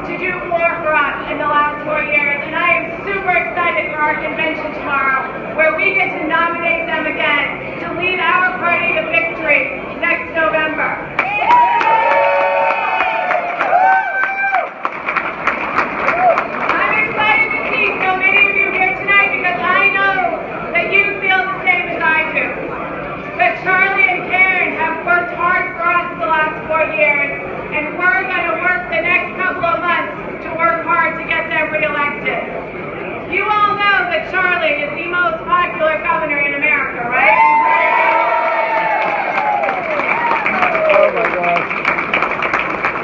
to do more for us in the last 4 years, and I am super excited for our convention tomorrow, where we get to nominate them again to lead our party to victory next November. I'm excited to see so many of you here tonight because I know that you feel the same as I do. But Charlie and Karen have worked hard for us the last 4 years, and we're going to work the next couple of months to work hard to get them reelected. You all know that Charlie is the most popular governor in America, right? Oh my gosh.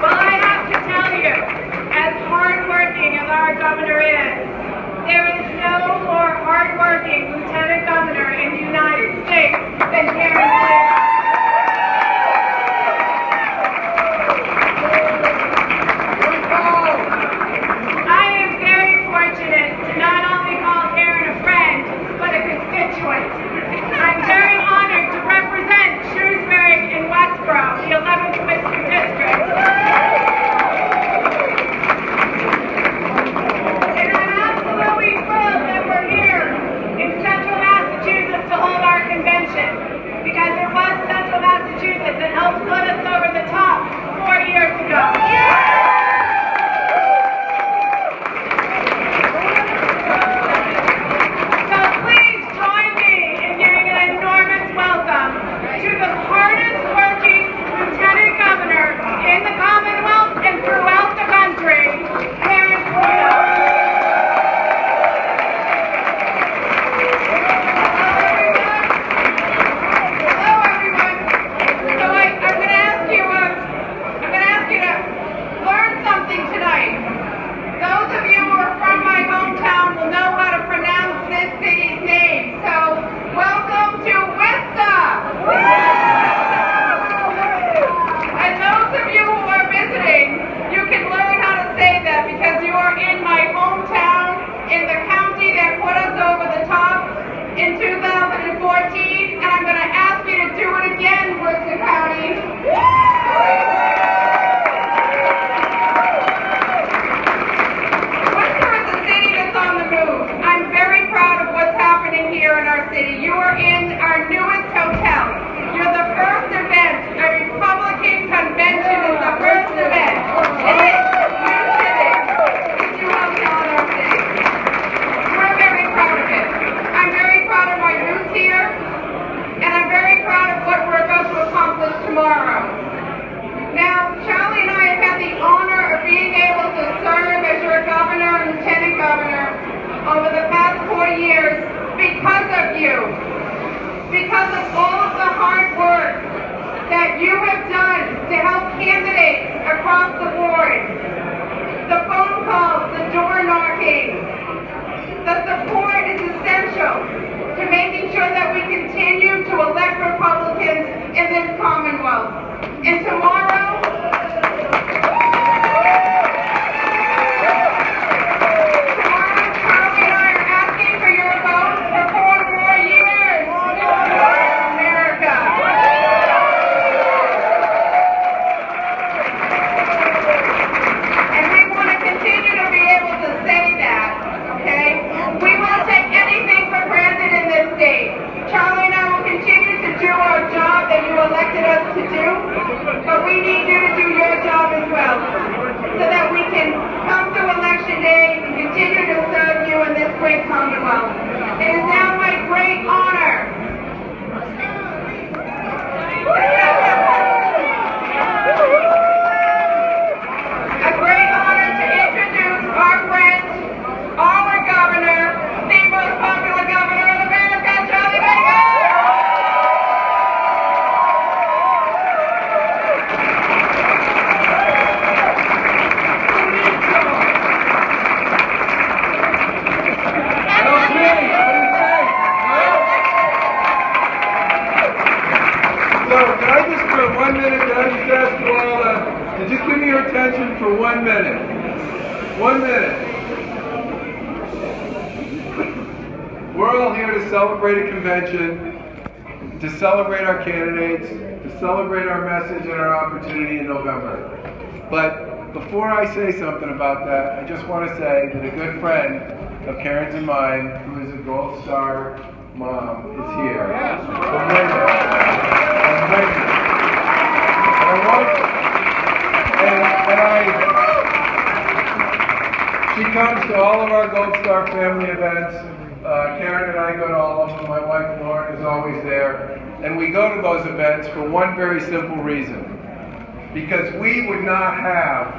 Well, I have to tell you, as hardworking as our governor is, there is no more hardworking lieutenant governor in the United States than Karen Williams. I am very fortunate to not only call Karen a friend, but a constituent. I'm very honored to represent Shrewsbury and Westboro, the 11th Worcester District. And I'm absolutely thrilled that we're here in central Massachusetts to hold our convention, because it was central Massachusetts that helped put us over the top 4 years ago. So please join me in giving an enormous welcome to the hardest working lieutenant governor in the Commonwealth and throughout the country, Karen Williams. Hello everyone. So I'm going to ask you to learn something tonight. Those of you who are from my hometown will know how to pronounce this city's name. So welcome to Worcester. And those of you who are visiting, you can learn how to say that because you are in my hometown, in the county that put us over the top in 2014, and I'm going to ask you to do it again, Worcester County. Worcester is a city that's on the move. I'm very proud of what's happening here in our city. You are in our newest hotel. You're the first event. A Republican convention is the first event. It is. New city. The new hotel in our city. We're very proud of it. I'm very proud of my roots here, and I'm very proud of what we're about to accomplish tomorrow. Now, Charlie and I have had the honor of being able to serve as your governor and lieutenant governor over the past 4 years because of you. Because of all of the hard work that you have done to help candidates across the board. The phone calls, the door knocking, the support is essential to making sure that we continue to elect Republicans in this Commonwealth. And tomorrow, Charlie and I are asking for your vote for 4 more years. America. And we want to continue to be able to say that, okay? We won't take anything for granted in this state. Charlie and I will continue to do our job that you elected us to do, but we need you to do your job as well, so that we can come to Election Day and continue to serve you in this great Commonwealth. It is now my great honor to introduce our friend, our governor, the most popular governor in America, Charlie Baker! can I just for 1 minute, can I just ask you all to just give me your attention for 1 minute? 1 minute. We're all here to celebrate a convention, to celebrate our candidates, to celebrate our message and our opportunity in November. But before I say something about that, I just want to say that a good friend of Karen's and mine, who is a Gold Star mom, is here. From Lincoln. She comes to all of our Gold Star family events. Karen and I go to all of them. My wife Lauren is always there. And we go to those events for one very simple reason. Because we would not have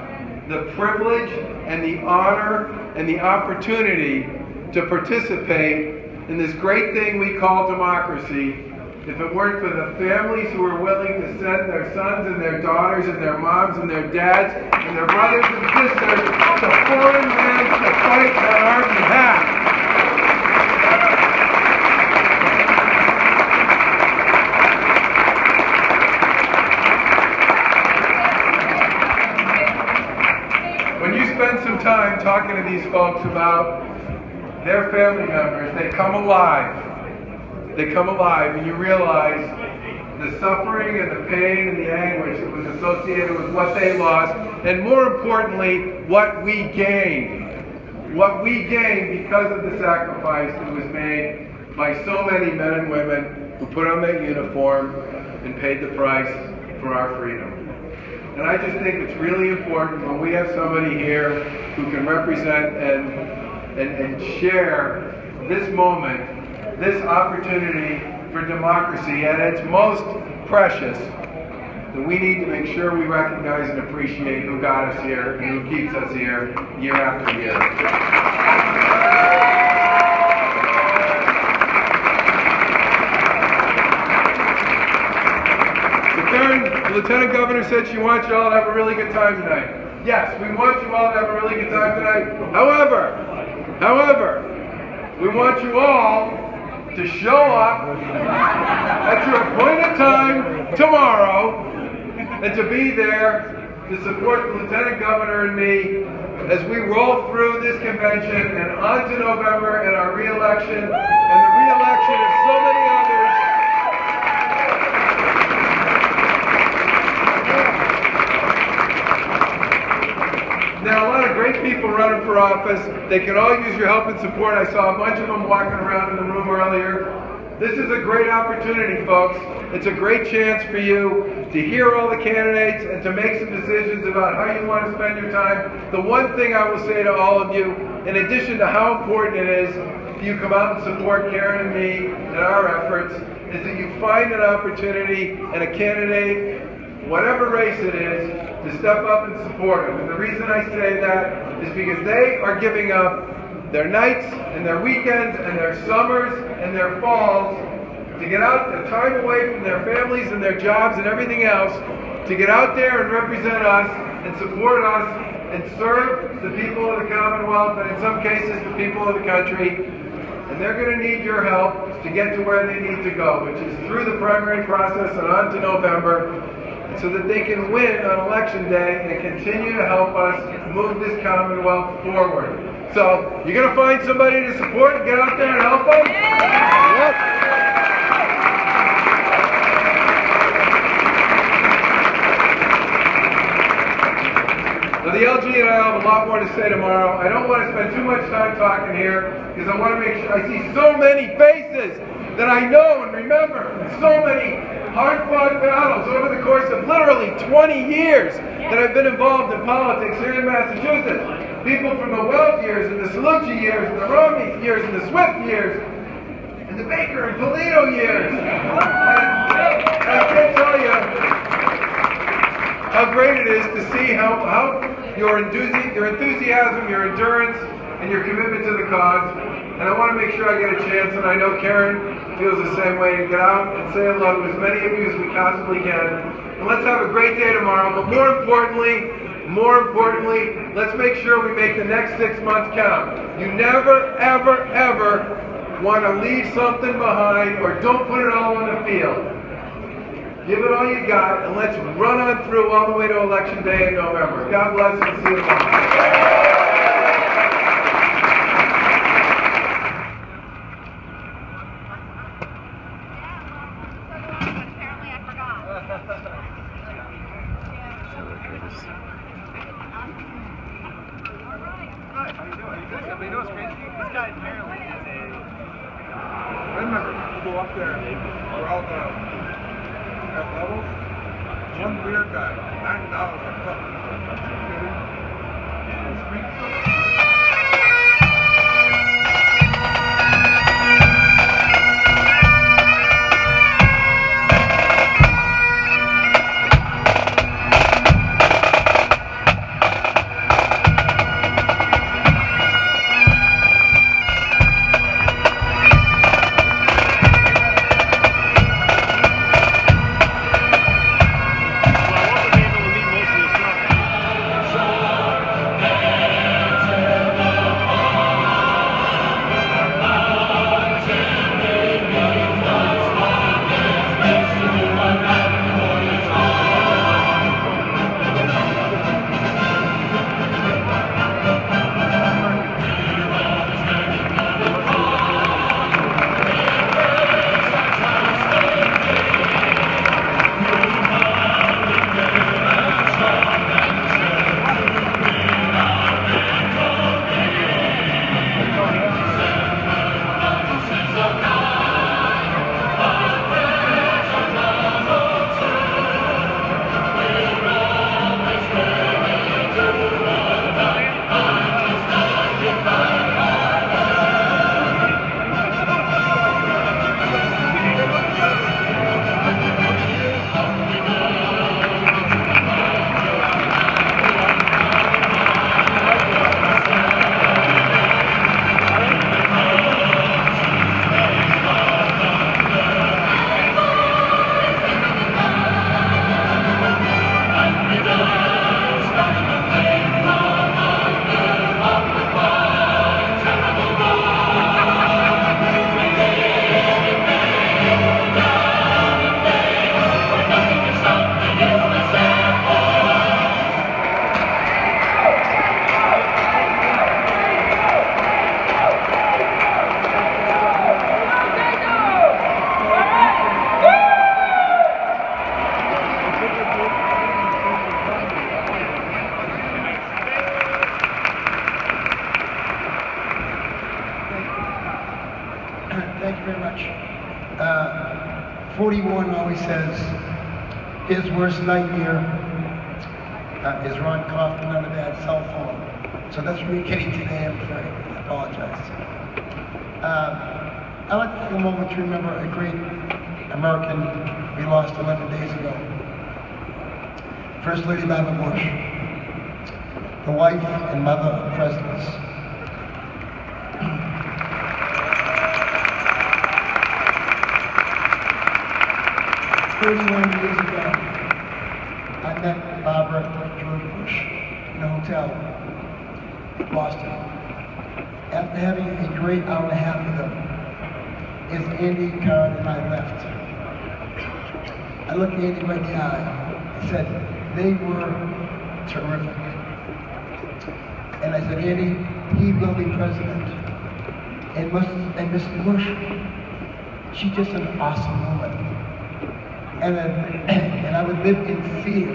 the privilege and the honor and the opportunity to participate in this great thing we call democracy if it weren't for the families who are willing to send their sons and their daughters and their moms and their dads and their brothers and sisters to foreign lands to fight on our behalf. When you spend some time talking to these folks about their family members, they come alive. They come alive, and you realize the suffering and the pain and the anguish that was associated with what they lost, and more importantly, what we gained. What we gained because of the sacrifice that was made by so many men and women who put on that uniform and paid the price for our freedom. And I just think it's really important when we have somebody here who can represent and share this moment, this opportunity for democracy at its most precious, that we need to make sure we recognize and appreciate who got us here and who keeps us here year after year. So Karen, the Lieutenant Governor said she wants you all to have a really good time tonight. Yes, we want you all to have a really good time tonight. However, we want you all to show up at your appointed time tomorrow and to be there to support the Lieutenant Governor and me as we roll through this convention and on to November and our re-election and the re-election of so many others. Now, a lot of great people running for office. They can all use your help and support. I saw a bunch of them walking around in the room earlier. This is a great opportunity, folks. It's a great chance for you to hear all the candidates and to make some decisions about how you want to spend your time. The one thing I will say to all of you, in addition to how important it is if you come out and support Karen and me and our efforts, is that you find an opportunity and a candidate, whatever race it is, to step up and support them. And the reason I say that is because they are giving up their nights and their weekends and their summers and their falls to get out, their time away from their families and their jobs and everything else, to get out there and represent us and support us and serve the people of the Commonwealth and in some cases the people of the country. And they're going to need your help to get to where they need to go, which is through the primary process and on to November, so that they can win on Election Day and continue to help us move this Commonwealth forward. So, you're going to find somebody to support and get out there and help them? Yep. Now, the LG and I have a lot more to say tomorrow. I don't want to spend too much time talking here because I want to make sure I see so many faces that I know and remember, so many hard-fought battles over the course of literally 20 years that I've been involved in politics here in Massachusetts. People from the Weld years, and the Salucci years, and the Romney years, and the Swift years, and the Baker and Polito years. And I can't tell you how great it is to see how your enthusiasm, your endurance, and your commitment to the cause. And I want to make sure I get a chance, and I know Karen feels the same way, to get out and say hello to as many of you as we possibly can. And let's have a great day tomorrow, but more importantly, let's make sure we make the next 6 months count. You never, ever, ever want to leave something behind or don't put it all on the field. Give it all you got, and let's run on through all the way to Election Day in November. God bless and see you tomorrow. Remember, go up there. We're all down. At level, one beer guy, $9 a cup. Thank you very much. 41 always says, his worst nightmare is Ron Kaufman on a bad cell phone. So that's what we're getting today, I'm afraid. I apologize. I'd like to take a moment to remember a great American we lost 11 days ago. First Lady Barbara Bush, the wife and mother of presidents. 31 years ago, I met Barbara and George Bush in a hotel in Boston. After having a great hour and a half with them, as Andy, Karen, and I left, I looked Andy right in the eye and said, they were terrific. And I said, Andy, he will be president. And Mrs. Bush, she's just an awesome woman. And I would live in fear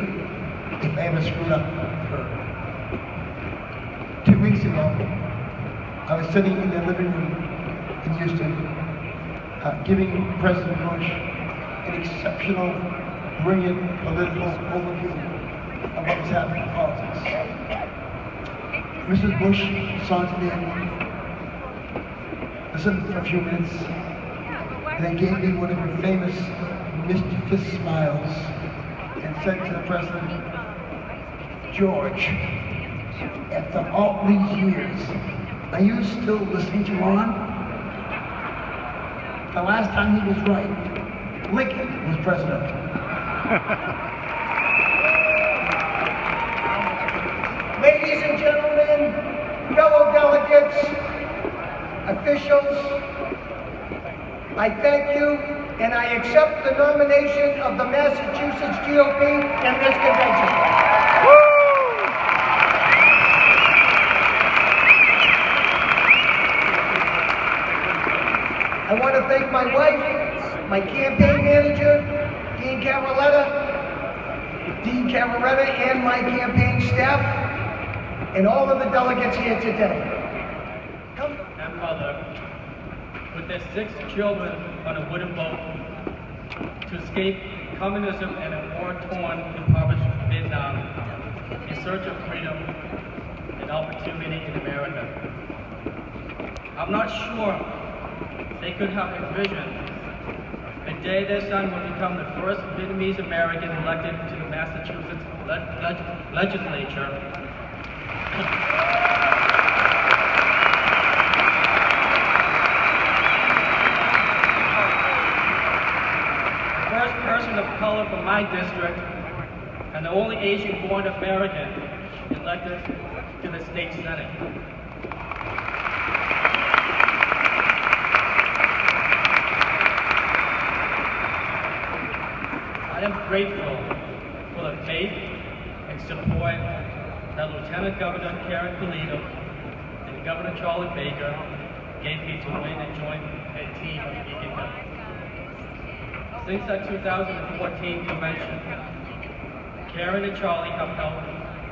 if I ever screwed up her. 2 weeks ago, I was sitting in the living room in Houston, giving President Bush an exceptional, brilliant political overview of what was happening in politics. Mrs. Bush saw to me, listened for a few minutes, and then gave me one of her famous mischievous smiles and said to the president, George, after all these years, are you still listening to Ron? The last time he was right, Lincoln was president. Ladies and gentlemen, fellow delegates, officials, I thank you and I accept the nomination of the Massachusetts GOP in this convention. I want to thank my wife, my campaign manager, Dean Cameretta, and my campaign staff, and all of the delegates here today. And mother, with their 6 children on a wooden boat to escape communism and a war-torn, impoverished Vietnam in search of freedom and opportunity in America. I'm not sure they could have envisioned the day their son would become the first Vietnamese American elected to the Massachusetts legislature. The first person of color from my district and the only Asian-born American elected to the state senate. I am grateful for the faith and support that Lieutenant Governor Karen Polito and Governor Charlie Baker gave me to win and join a team of Beacon Hill. Since that 2014 convention, Karen and Charlie have helped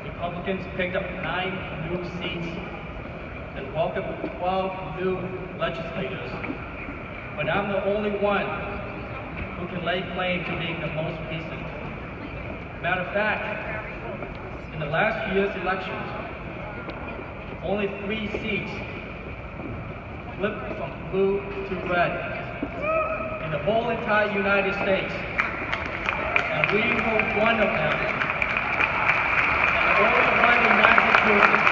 Republicans pick up 9 new seats and welcomed 12 new legislators. But I'm the only one who can lay claim to being the most recent. Matter of fact, in the last year's elections, only 3 seats flipped from blue to red in the whole entire United States. And we were one of them. And the only one in Massachusetts.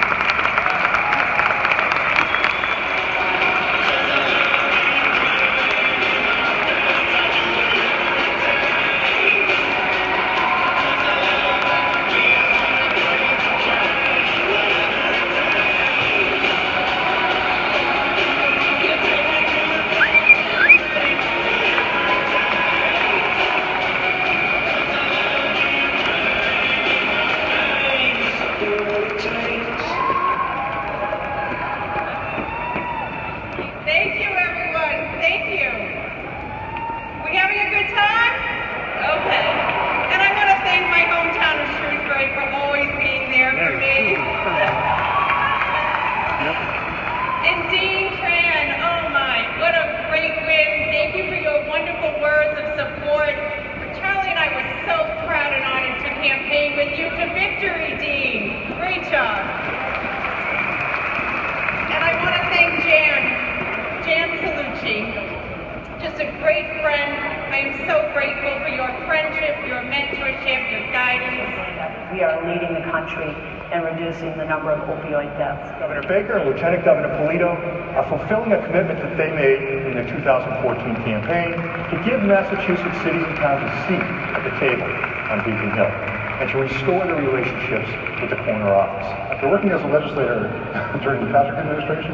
The number of opioid deaths. Governor Baker and Lieutenant Governor Polito are fulfilling a commitment that they made in the 2014 campaign to give Massachusetts cities and towns a seat at the table on Beacon Hill and to restore their relationships with the corner office. After working as a legislator during the Patrick administration,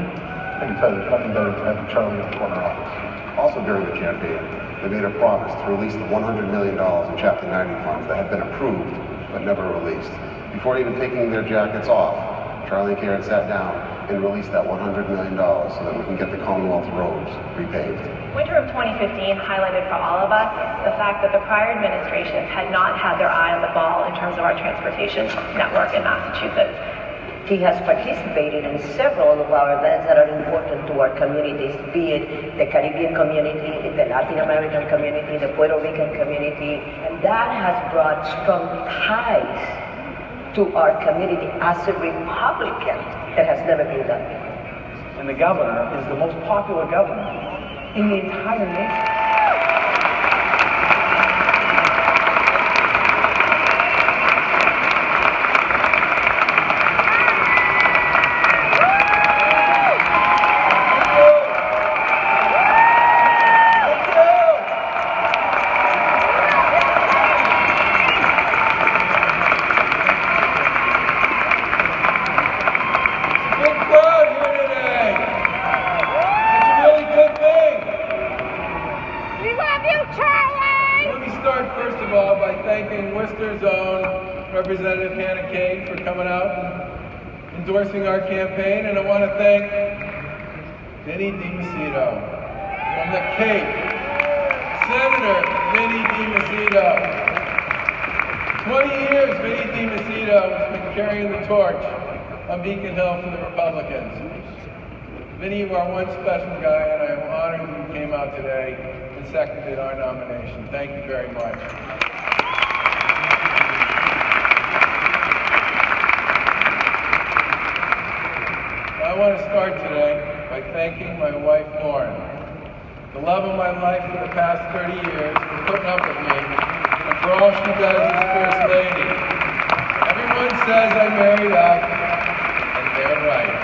I can tell you there's nothing better than having Charlie in the corner office. Also during the campaign, they made a promise to release the $100 million in Chapter 90 funds that had been approved but never released. Before even taking their jackets off, Charlie and Karen sat down and released that $100 million so that we can get the Commonwealth roads repaved. Winter of 2015 highlighted for all of us the fact that the prior administration had not had their eye on the ball in terms of our transportation network in Massachusetts. He has participated in several of our events that are important to our communities, be it the Caribbean community, the Latin American community, the Puerto Rican community, and that has brought strong ties to our community as a Republican that has never been done before. And the governor is the most popular governor in the entire nation. thanking Worcester's own Representative Hannah Cade for coming out and endorsing our campaign, and I want to thank Vinnie DiMacedo from the Cape. Senator Vinnie DiMacedo. 20 years Vinnie DiMacedo has been carrying the torch on Beacon Hill for the Republicans. Vinnie, you are one special guy, and I am honored that you came out today and seconded our nomination. Thank you very much. I want to start today by thanking my wife, Lauren, the love of my life for the past 30 years, for putting up with me, and for all she does as First Lady. Everyone says I married up, and they're right.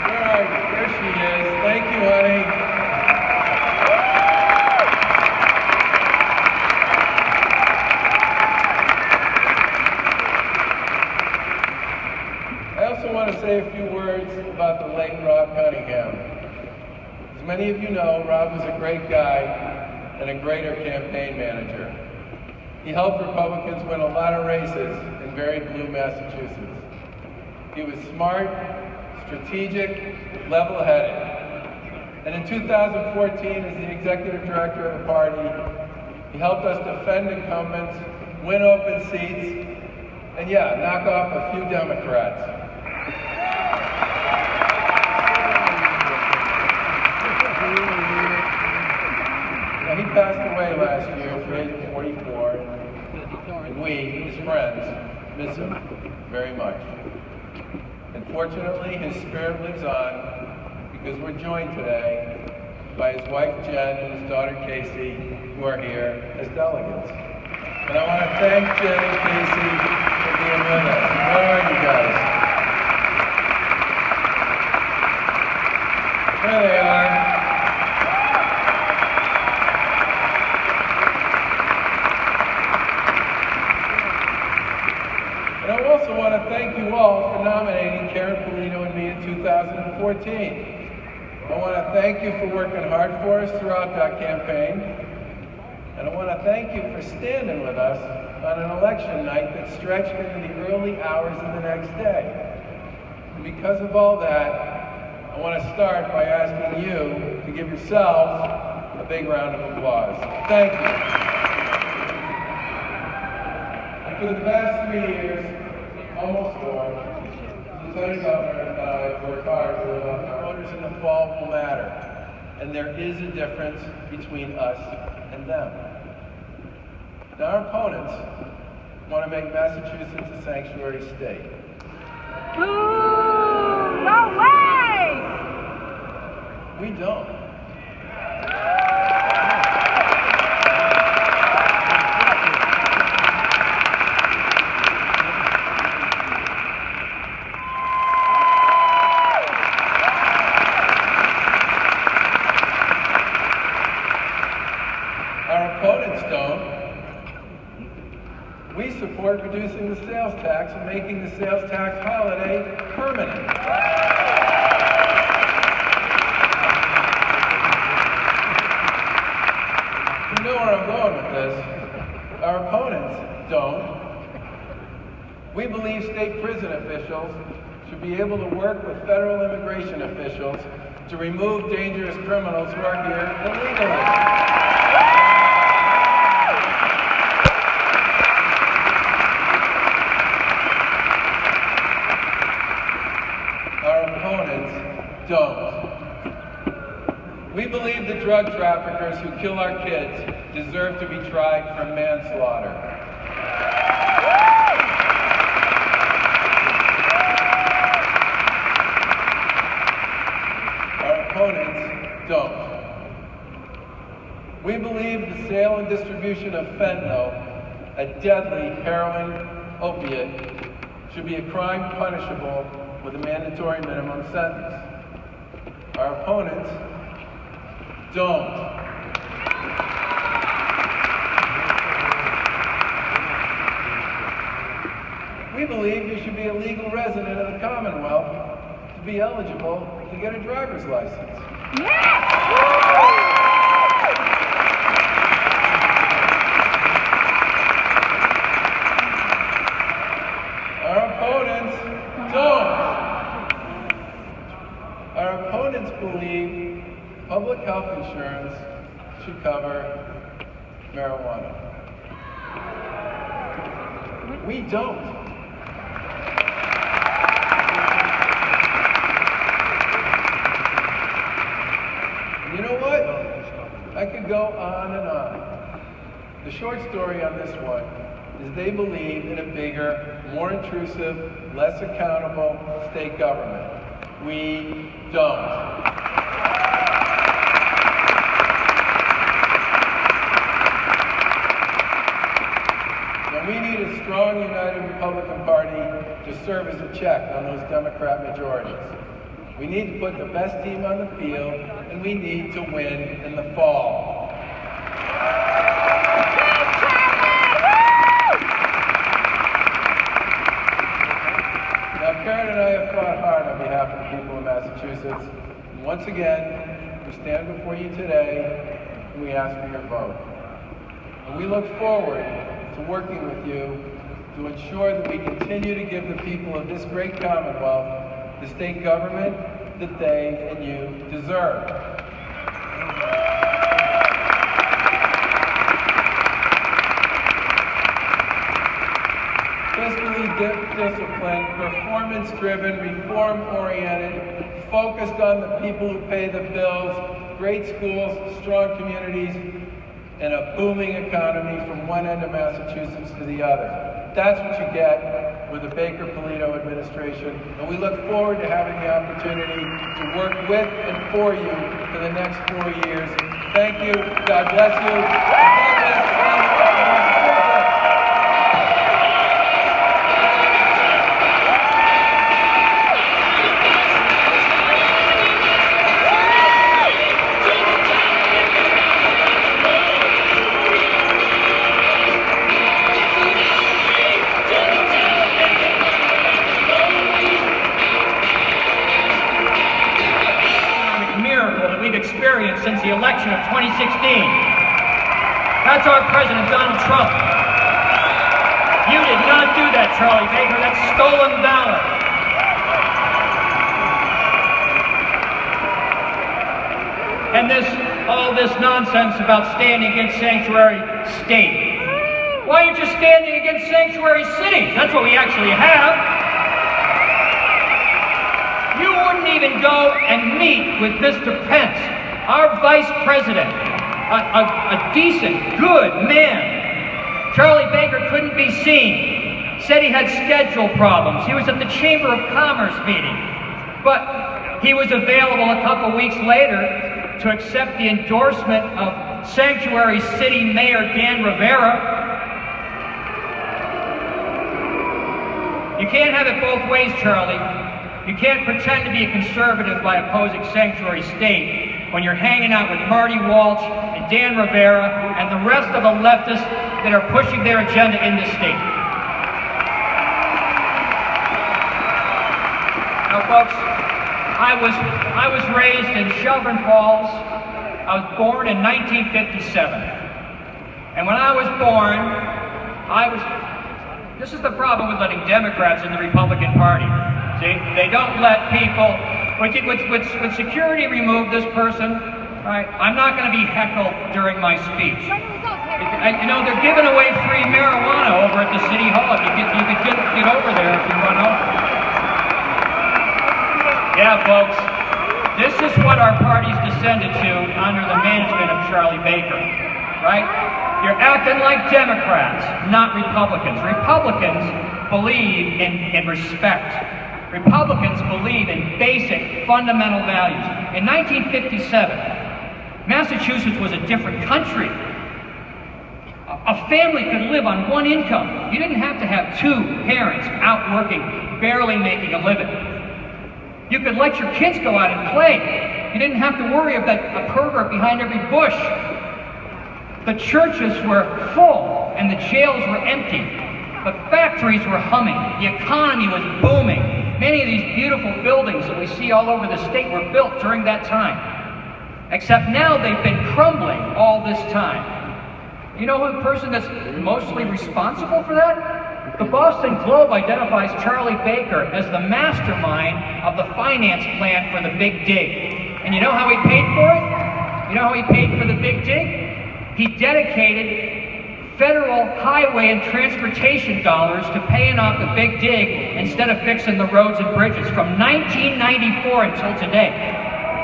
Where are you? There she is. Thank you, honey. I also want to say a few words about the late Rob Cunningham. As many of you know, Rob was a great guy and a greater campaign manager. He helped Republicans win a lot of races in very blue Massachusetts. He was smart, strategic, level-headed. And in 2014, as the executive director of the party, he helped us defend incumbents, win open seats, and yeah, knock off a few Democrats. Now, he passed away last year at the age of 44, and we, his friends, miss him very much. Unfortunately, his spirit lives on because we're joined today by his wife Jen and his daughter Casey, who are here as delegates. And I want to thank Jen and Casey for being with us. Where are you guys? There they are. And I also want to thank you all for nominating Karen Polito and me in 2014. I want to thank you for working hard for us throughout that campaign. And I want to thank you for standing with us on an election night that stretched into the early hours of the next day. And because of all that, I want to start by asking you to give yourselves a big round of applause. Thank you. And for the past 3 years, almost 4, the Lieutenant Governor and I worked hard to our voters in the fall will matter. And there is a difference between us and them. Now, our opponents want to make Massachusetts a sanctuary state. Boo! No way! We don't. Our opponents don't. We support reducing the sales tax and making the sales tax holiday permanent. You know where I'm going with this. Our opponents don't. We believe state prison officials should be able to work with federal immigration officials to remove dangerous criminals who are here illegally. Don't. We believe the drug traffickers who kill our kids deserve to be tried for manslaughter. Our opponents don't. We believe the sale and distribution of fentanyl, a deadly heroin opiate, should be a crime punishable with a mandatory minimum sentence. Our opponents don't. We believe you should be a legal resident of the Commonwealth to be eligible to get a driver's license. marijuana. We don't. You know what? I could go on and on. The short story on this one is they believe in a bigger, more intrusive, less accountable state government. We don't. Now we need a strong, united Republican Party to serve as a check on those Democrat majorities. We need to put the best team on the field, and we need to win in the fall. Now, Karen and I have fought hard on behalf of the people of Massachusetts. And once again, we stand before you today, and we ask for your vote. And we look forward to working with you to ensure that we continue to give the people of this great Commonwealth the state government that they and you deserve. Fiscally disciplined, performance-driven, reform-oriented, focused on the people who pay the bills, great schools, strong communities, and a booming economy from one end of Massachusetts to the other. That's what you get with the Baker-Polito administration, and we look forward to having the opportunity to work with and for you for the next 4 years. Thank you. God bless you. God bless experienced since the election of 2016. That's our President, Donald Trump. You did not do that, Charlie Baker. That's stolen valor. And all this nonsense about standing against sanctuary state. Why aren't you standing against sanctuary cities? That's what we actually have. You wouldn't even go and meet with Mr. Pence, our vice president, a decent, good man. Charlie Baker couldn't be seen, said he had schedule problems. He was at the Chamber of Commerce meeting, but he was available a couple weeks later to accept the endorsement of Sanctuary City Mayor Dan Rivera. You can't have it both ways, Charlie. You can't pretend to be a conservative by opposing sanctuary state when you're hanging out with Marty Walsh and Dan Rivera and the rest of the leftists that are pushing their agenda in this state. Now, folks, I was raised in Shelburne Falls. I was born in 1957. And when I was born, this is the problem with letting Democrats in the Republican Party. See, they don't let people, with security remove this person, right? I'm not going to be heckled during my speech. You know, they're giving away free marijuana over at the City Hall. You could get over there if you run over. Yeah, folks, this is what our party's descended to under the management of Charlie Baker, right? You're acting like Democrats, not Republicans. Republicans believe in respect. Republicans believe in basic, fundamental values. In 1957, Massachusetts was a different country. A family could live on one income. You didn't have to have two parents out working, barely making a living. You could let your kids go out and play. You didn't have to worry about a pervert behind every bush. The churches were full and the jails were empty. The factories were humming. The economy was booming. Many of these beautiful buildings that we see all over the state were built during that time. Except now they've been crumbling all this time. You know who the person that's mostly responsible for that? The Boston Globe identifies Charlie Baker as the mastermind of the finance plan for the Big Dig. And you know how he paid for it? You know how he paid for the Big Dig? He dedicated federal highway and transportation dollars to paying off the big dig instead of fixing the roads and bridges from 1994 until today.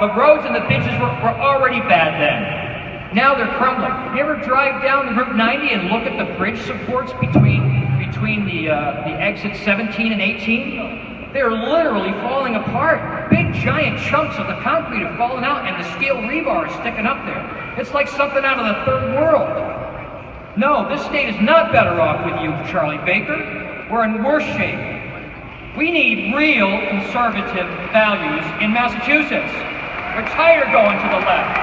The roads and the bridges were already bad then. Now they're crumbling. You ever drive down Route 90 and look at the bridge supports between the exits 17 and 18? They're literally falling apart. Big giant chunks of the concrete have fallen out and the steel rebar is sticking up there. It's like something out of the third world. No, this state is not better off with you, Charlie Baker. We're in worse shape. We need real conservative values in Massachusetts. We're tired of going to the left.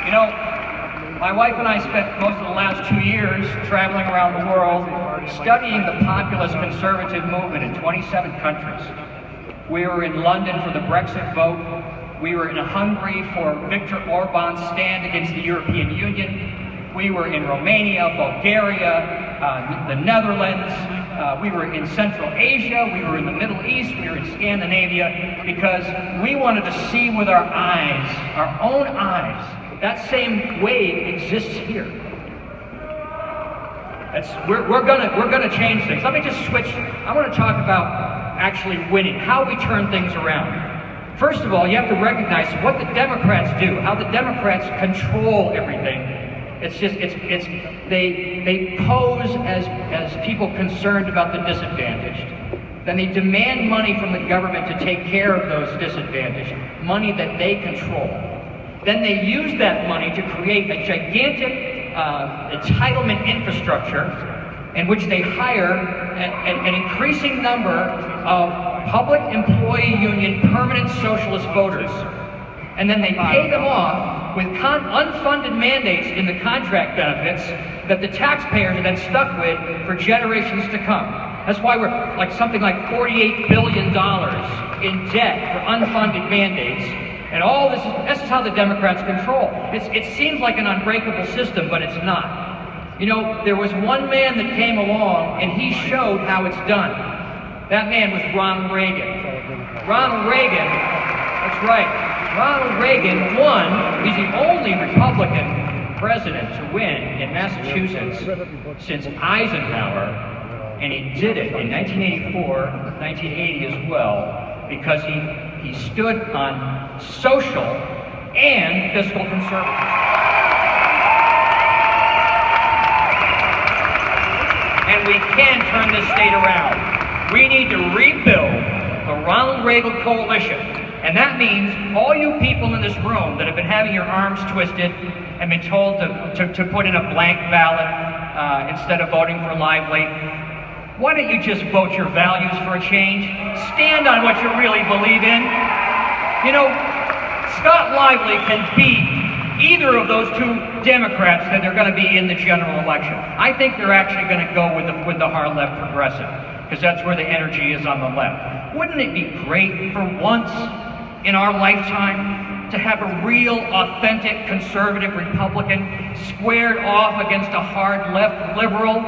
You know, my wife and I spent most of the last 2 years traveling around the world studying the populist conservative movement in 27 countries. We were in London for the Brexit vote. We were in Hungary for Viktor Orban's stand against the European Union. We were in Romania, Bulgaria, the Netherlands. We were in Central Asia. We were in the Middle East. We were in Scandinavia because we wanted to see with our eyes, our own eyes, that same wave exists here. We're gonna change things. Let me just switch. I want to talk about actually winning, how we turn things around. First of all, you have to recognize what the Democrats do, how the Democrats control everything. They pose as people concerned about the disadvantaged. Then they demand money from the government to take care of those disadvantaged, money that they control. Then they use that money to create a gigantic entitlement infrastructure in which they hire an increasing number of public employee union permanent socialist voters. And then they pay them off with unfunded mandates in the contract benefits that the taxpayers are then stuck with for generations to come. That's why we're like something like $48 billion in debt for unfunded mandates. And all this is how the Democrats control. It seems like an unbreakable system, but it's not. You know, there was one man that came along and he showed how it's done. That man was Ronald Reagan. Ronald Reagan, that's right. Ronald Reagan won. He's the only Republican president to win in Massachusetts since Eisenhower, and he did it in 1984, 1980 as well, because he stood on social and fiscal conservatism. And we can turn this state around. We need to rebuild the Ronald Reagan coalition. And that means all you people in this room that have been having your arms twisted and been told to put in a blank ballot instead of voting for Lively, why don't you just vote your values for a change? Stand on what you really believe in. You know, Scott Lively can beat either of those two Democrats that they're going to be in the general election. I think they're actually going to go with the hard left progressive, because that's where the energy is on the left. Wouldn't it be great for once in our lifetime to have a real, authentic, conservative Republican squared off against a hard left liberal?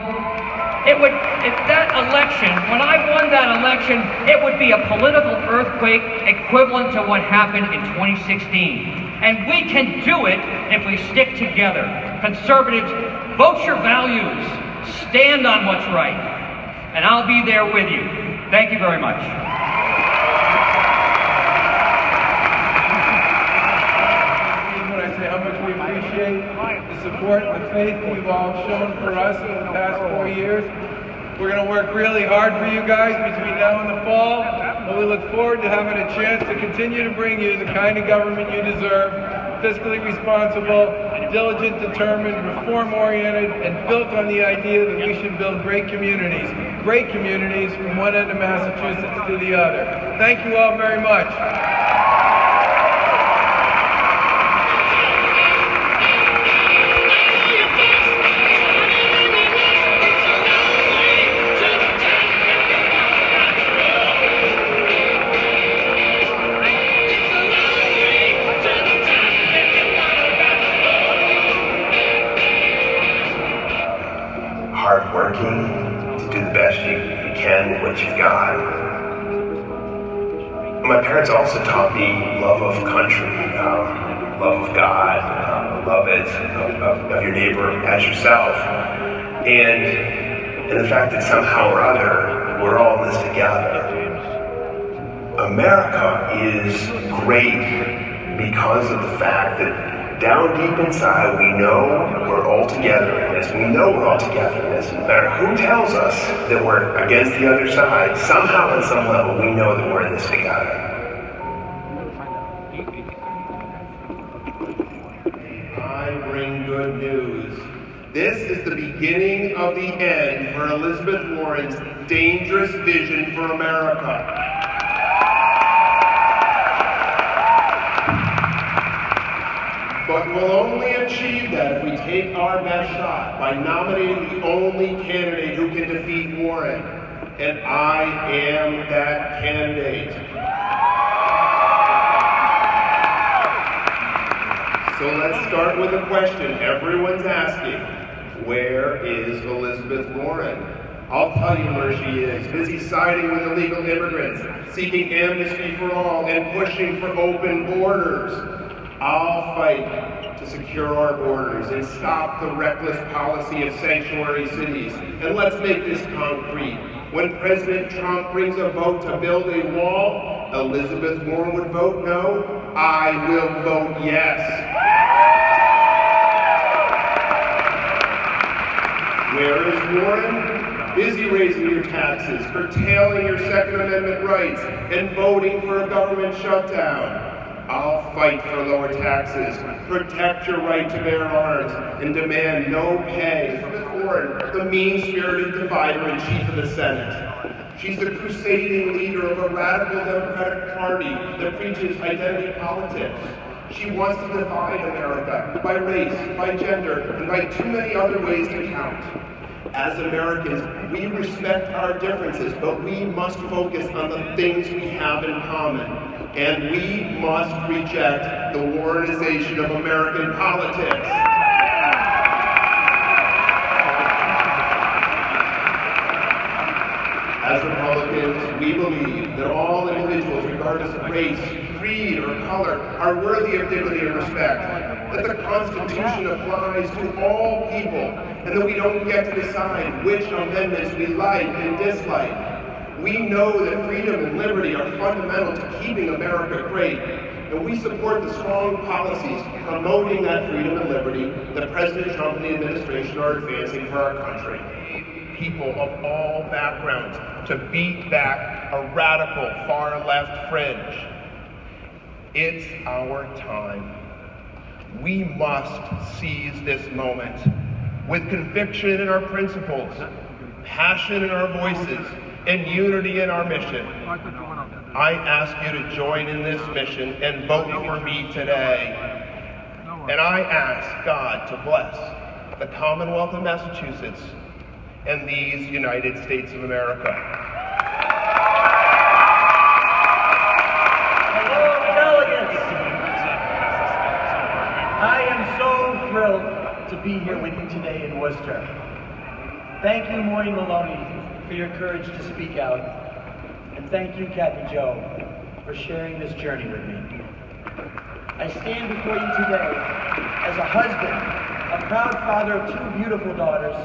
It would, if that election, when I won that election, it would be a political earthquake equivalent to what happened in 2016. And we can do it if we stick together. Conservatives, vote your values. Stand on what's right. And I'll be there with you. Thank you very much. When I say how much we appreciate the support and the faith that you've all shown for us over the past 4 years. We're going to work really hard for you guys between now and the fall, and we look forward to having a chance to continue to bring you the kind of government you deserve, fiscally responsible, diligent, determined, reform-oriented, and built on the idea that we should build great communities from one end of Massachusetts to the other. Thank you all very much. Hardworking, to do the best you can with what you've got. my parents also taught me love of country, love of God, love of your neighbor as yourself, and the fact that somehow or other we're all in this together. America is great because of the fact that down deep inside we know we're all together in this. We know we're all together in this. No matter who tells us that we're against the other side, somehow on some level we know that we're in this together. I bring good news. This is the beginning of the end for Elizabeth Warren's dangerous vision for America. But we'll only achieve that if we take our best shot by nominating the only candidate who can defeat Warren. And I am that candidate. So let's start with a question everyone's asking. Where is Elizabeth Warren? I'll tell you where she is. Busy siding with illegal immigrants, seeking amnesty for all, and pushing for open borders. I'll fight to secure our borders and stop the reckless policy of sanctuary cities. And let's make this concrete. When President Trump brings a vote to build a wall, Elizabeth Warren would vote no. I will vote yes. Where is Warren? Busy raising your taxes, curtailing your Second Amendment rights, and voting for a government shutdown. I'll fight for lower taxes, protect your right to bear arms, and demand no pay for Ms. Warren, the mean-spirited divider-in-chief of the Senate. She's the crusading leader of a radical Democratic Party that preaches identity politics. She wants to divide America by race, by gender, and by too many other ways to count. As Americans, we respect our differences, but we must focus on the things we have in common. And we must reject the Warrenization of American politics. As Republicans, we believe that all individuals, regardless of race, creed, or color, are worthy of dignity and respect, that the Constitution applies to all people, and that we don't get to decide which amendments we like and dislike. We know that freedom and liberty are fundamental to keeping America great, and we support the strong policies promoting that freedom and liberty that President Trump and the administration are advancing for our country. People of all backgrounds to beat back a radical far-left fringe. It's our time. We must seize this moment with conviction in our principles, passion in our voices, and unity in our mission. I ask you to join in this mission and vote for me today. And I ask God to bless the Commonwealth of Massachusetts and these United States of America. Hello, delegates. I am so thrilled to be here with you today in Worcester. Thank you, Maureen Maloney, for your courage to speak out. And thank you, Kathy Jo, for sharing this journey with me. I stand before you today as a husband, a proud father of 2 beautiful daughters,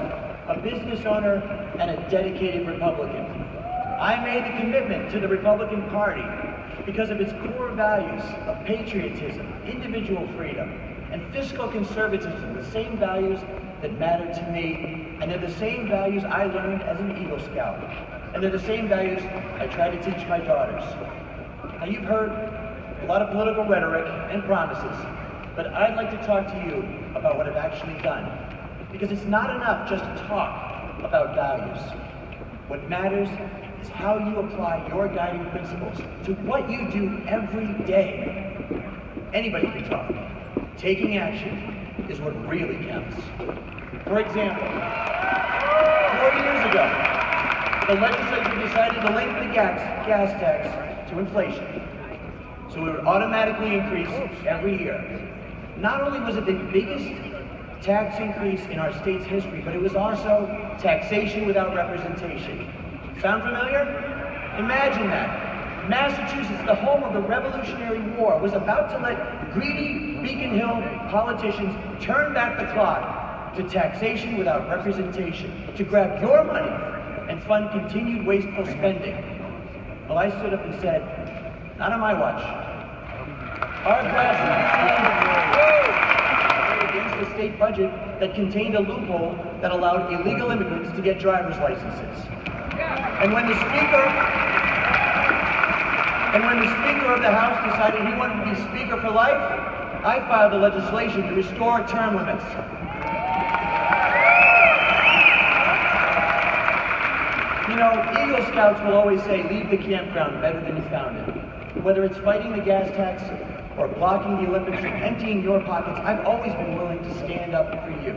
a business owner, and a dedicated Republican. I made a commitment to the Republican Party because of its core values of patriotism, individual freedom, and fiscal conservatism, the same values that matter to me, and they're the same values I learned as an Eagle Scout, and they're the same values I try to teach my daughters. Now, you've heard a lot of political rhetoric and promises, but I'd like to talk to you about what I've actually done, because it's not enough just to talk about values. What matters is how you apply your guiding principles to what you do every day. Anybody can talk. Taking action is what really counts. For example, 4 years ago, the legislature decided to link the gas tax to inflation, so it would automatically increase every year. Not only was it the biggest tax increase in our state's history, but it was also taxation without representation. Sound familiar? Imagine that. Massachusetts, the home of the Revolutionary War, was about to let greedy Beacon Hill politicians turn back the clock to taxation without representation, to grab your money and fund continued wasteful spending. Well, I stood up and said, not on my watch. Our grassroots against the state budget that contained a loophole that allowed illegal immigrants to get driver's licenses. And when the Speaker of the House decided he wanted to be Speaker for life, I filed the legislation to restore term limits. You know, Eagle Scouts will always say, leave the campground better than you found it. Whether it's fighting the gas tax or blocking the Olympics or emptying your pockets, I've always been willing to stand up for you.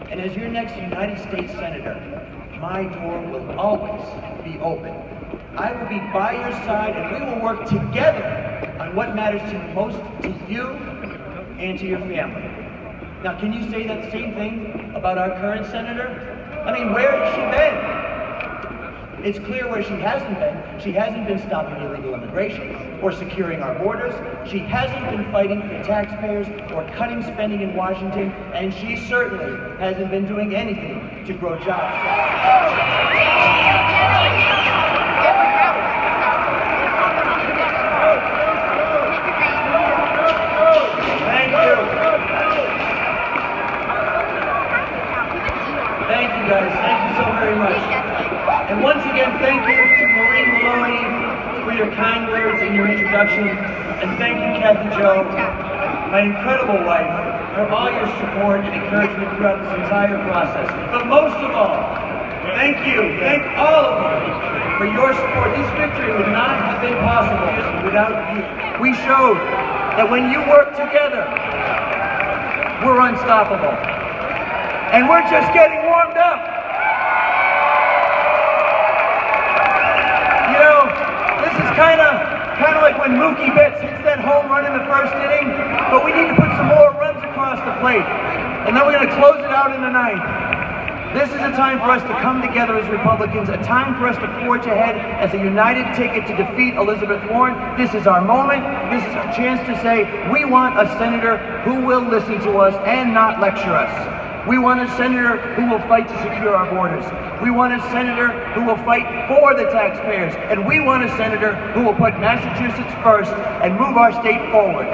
And as your next United States Senator, my door will always be open. I will be by your side and we will work together on what matters to most to you and to your family. Now, can you say that same thing about our current senator? I mean, where has she been? It's clear where she hasn't been. She hasn't been stopping illegal immigration or securing our borders. She hasn't been fighting for taxpayers or cutting spending in Washington, and she certainly hasn't been doing anything to grow jobs. Thank you. Thank you, guys. Thank you so very much. And once again, thank you to Maureen Maloney for your kind words and your introduction. And thank you, Kathy Jo, my incredible wife, for all your support and encouragement throughout this entire process. But most of all, thank you, thank all of you for your support. This victory would not have been possible without you. We showed that when you work together, we're unstoppable. And we're just getting warmed up. You know, this is kind of like when Mookie Betts hits that home run in the first inning, but we need to put some more runs across the plate. And then we're going to close it out in the ninth. This is a time for us to come together as Republicans, a time for us to forge ahead as a united ticket to defeat Elizabeth Warren. This is our moment. This is our chance to say we want a senator who will listen to us and not lecture us. We want a senator who will fight to secure our borders. We want a senator who will fight for the taxpayers. And we want a senator who will put Massachusetts first and move our state forward.